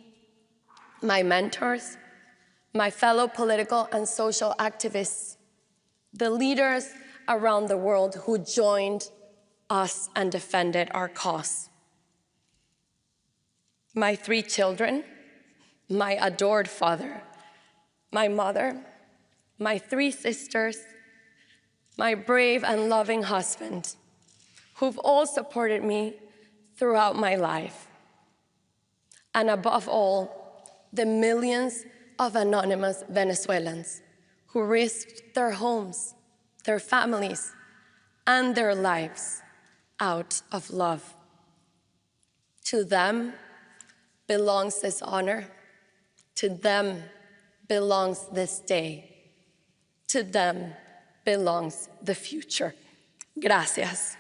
[SPEAKER 3] my mentors, my fellow political and social activists, the leaders around the world who joined us and defended our cause. My 3 children, my adored father, my mother, my 3 sisters, my brave and loving husband, who've all supported me throughout my life. And above all, the millions of anonymous Venezuelans who risked their homes, their families, and their lives out of love. To them belongs this honor. To them belongs this day. To them belongs the future. Gracias.